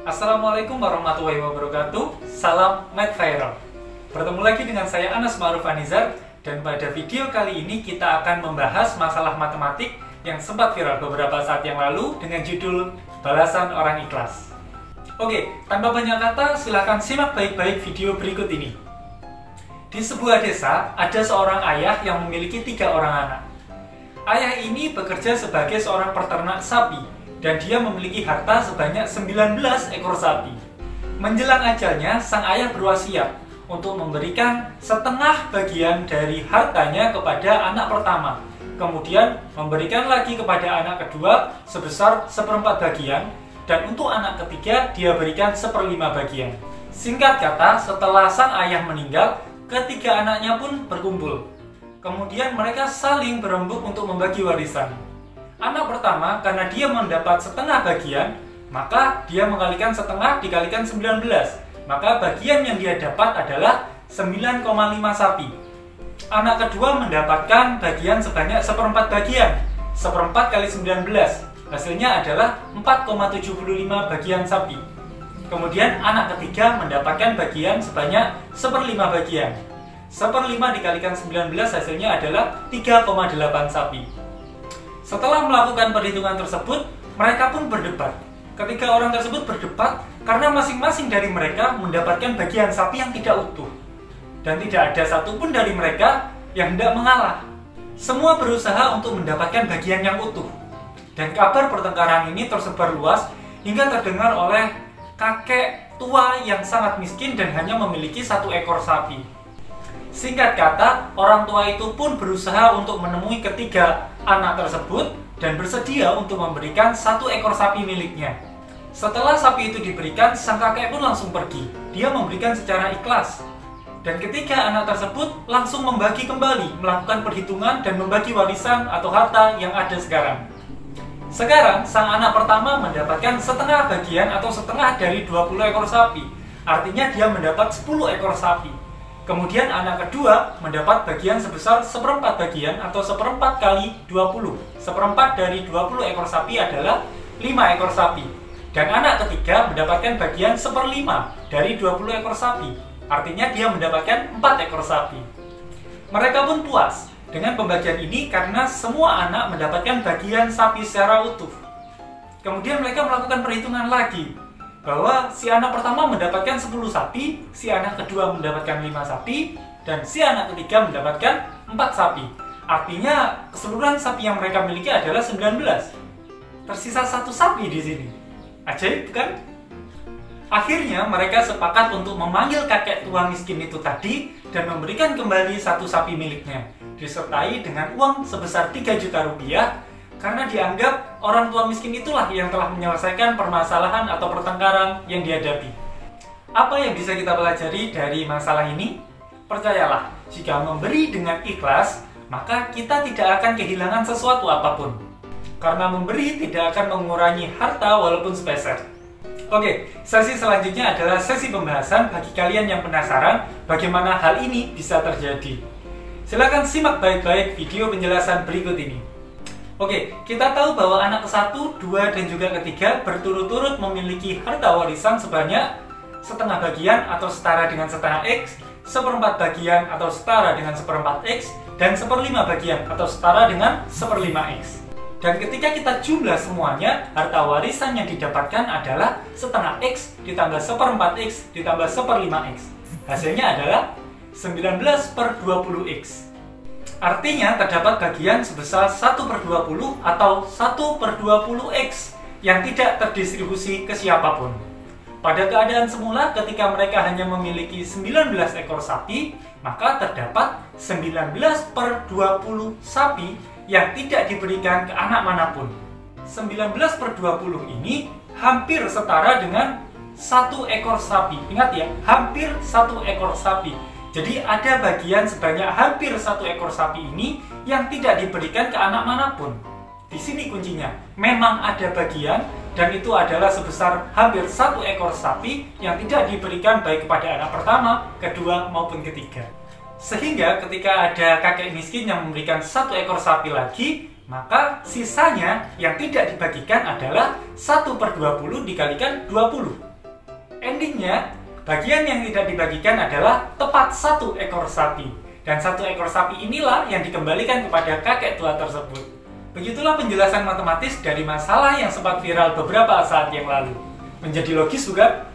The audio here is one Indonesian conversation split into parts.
Assalamualaikum warahmatullahi wabarakatuh. Salam Math Viral. Bertemu lagi dengan saya Anas Ma'ruf Anizar. Dan pada video kali ini kita akan membahas masalah matematik yang sempat viral beberapa saat yang lalu dengan judul Balasan Orang Ikhlas. Oke, tanpa banyak kata, silahkan simak baik-baik video berikut ini. Di sebuah desa, ada seorang ayah yang memiliki 3 orang anak. Ayah ini bekerja sebagai seorang peternak sapi, dan dia memiliki harta sebanyak 19 ekor sapi. Menjelang ajalnya, sang ayah berwasiat untuk memberikan setengah bagian dari hartanya kepada anak pertama, kemudian memberikan lagi kepada anak kedua sebesar 1/4 bagian, dan untuk anak ketiga dia berikan 1/5 bagian. Singkat kata, setelah sang ayah meninggal, ketiga anaknya pun berkumpul. Kemudian mereka saling berembuk untuk membagi warisan. Anak pertama, karena dia mendapat setengah bagian, maka dia mengalikan setengah dikalikan 19. Maka bagian yang dia dapat adalah 9,5 sapi. Anak kedua mendapatkan bagian sebanyak 1/4 bagian. 1/4 kali 19. Hasilnya adalah 4,75 bagian sapi. Kemudian anak ketiga mendapatkan bagian sebanyak 1/5 bagian. 1/5 dikalikan 19 hasilnya adalah 3,8 sapi. Setelah melakukan perhitungan tersebut, mereka pun berdebat. Ketiga orang tersebut berdebat karena masing-masing dari mereka mendapatkan bagian sapi yang tidak utuh. Dan tidak ada satupun dari mereka yang hendak mengalah. Semua berusaha untuk mendapatkan bagian yang utuh. Dan kabar pertengkaran ini tersebar luas hingga terdengar oleh kakek tua yang sangat miskin dan hanya memiliki 1 ekor sapi. Singkat kata, orang tua itu pun berusaha untuk menemui ketiga anak tersebut dan bersedia untuk memberikan 1 ekor sapi miliknya. Setelah sapi itu diberikan, sang kakek pun langsung pergi. Dia memberikan secara ikhlas. Dan ketiga anak tersebut langsung membagi kembali, melakukan perhitungan dan membagi warisan atau harta yang ada sekarang. Sekarang, sang anak pertama mendapatkan setengah bagian atau setengah dari 20 ekor sapi. Artinya dia mendapat 10 ekor sapi. Kemudian anak kedua mendapat bagian sebesar 1/4 bagian atau 1/4 kali 20. 1/4 dari 20 ekor sapi adalah 5 ekor sapi. Dan anak ketiga mendapatkan bagian 1/5 dari 20 ekor sapi. Artinya dia mendapatkan 4 ekor sapi. Mereka pun puas dengan pembagian ini karena semua anak mendapatkan bagian sapi secara utuh. Kemudian mereka melakukan perhitungan lagi, bahwa si anak pertama mendapatkan 10 sapi, si anak kedua mendapatkan 5 sapi, dan si anak ketiga mendapatkan 4 sapi. Artinya keseluruhan sapi yang mereka miliki adalah 19. Tersisa 1 sapi di sini. Ajaib kan? Akhirnya mereka sepakat untuk memanggil kakek tua miskin itu tadi dan memberikan kembali 1 sapi miliknya, disertai dengan uang sebesar 3 juta rupiah. Karena dianggap orang tua miskin itulah yang telah menyelesaikan permasalahan atau pertengkaran yang dihadapi. Apa yang bisa kita pelajari dari masalah ini? Percayalah, jika memberi dengan ikhlas, maka kita tidak akan kehilangan sesuatu apapun. Karena memberi tidak akan mengurangi harta walaupun sepeser. Oke, sesi selanjutnya adalah sesi pembahasan bagi kalian yang penasaran bagaimana hal ini bisa terjadi. Silakan simak baik-baik video penjelasan berikut ini. Oke, kita tahu bahwa anak ke-1, 2, dan juga ketiga berturut-turut memiliki harta warisan sebanyak setengah bagian atau setara dengan setengah X, 1/4 bagian atau setara dengan 1/4 X, dan 1/5 bagian atau setara dengan 1/5 X. Dan ketika kita jumlah semuanya, harta warisan yang didapatkan adalah setengah X ditambah 1/4 X ditambah 1/5 X. Hasilnya adalah 19/20X. Artinya terdapat bagian sebesar 1/20 atau 1/20X yang tidak terdistribusi ke siapapun. Pada keadaan semula ketika mereka hanya memiliki 19 ekor sapi, maka terdapat 19/20 sapi yang tidak diberikan ke anak manapun. 19/20 ini hampir setara dengan 1 ekor sapi. Ingat ya, hampir 1 ekor sapi. Jadi ada bagian sebanyak hampir 1 ekor sapi ini yang tidak diberikan ke anak manapun. Di sini kuncinya. Memang ada bagian dan itu adalah sebesar hampir 1 ekor sapi yang tidak diberikan baik kepada anak pertama, kedua maupun ketiga. Sehingga ketika ada kakek miskin yang memberikan 1 ekor sapi lagi, maka sisanya yang tidak dibagikan adalah 1/20 dikalikan 20. Endingnya, bagian yang tidak dibagikan adalah tepat 1 ekor sapi. Dan 1 ekor sapi inilah yang dikembalikan kepada kakek tua tersebut. Begitulah penjelasan matematis dari masalah yang sempat viral beberapa saat yang lalu. Menjadi logis juga?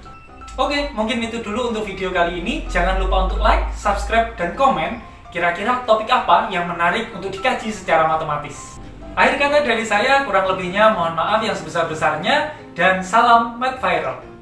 Oke, mungkin itu dulu untuk video kali ini. Jangan lupa untuk like, subscribe, dan komen kira-kira topik apa yang menarik untuk dikaji secara matematis. Akhir kata dari saya, kurang lebihnya mohon maaf yang sebesar-besarnya, dan salam Math Viral.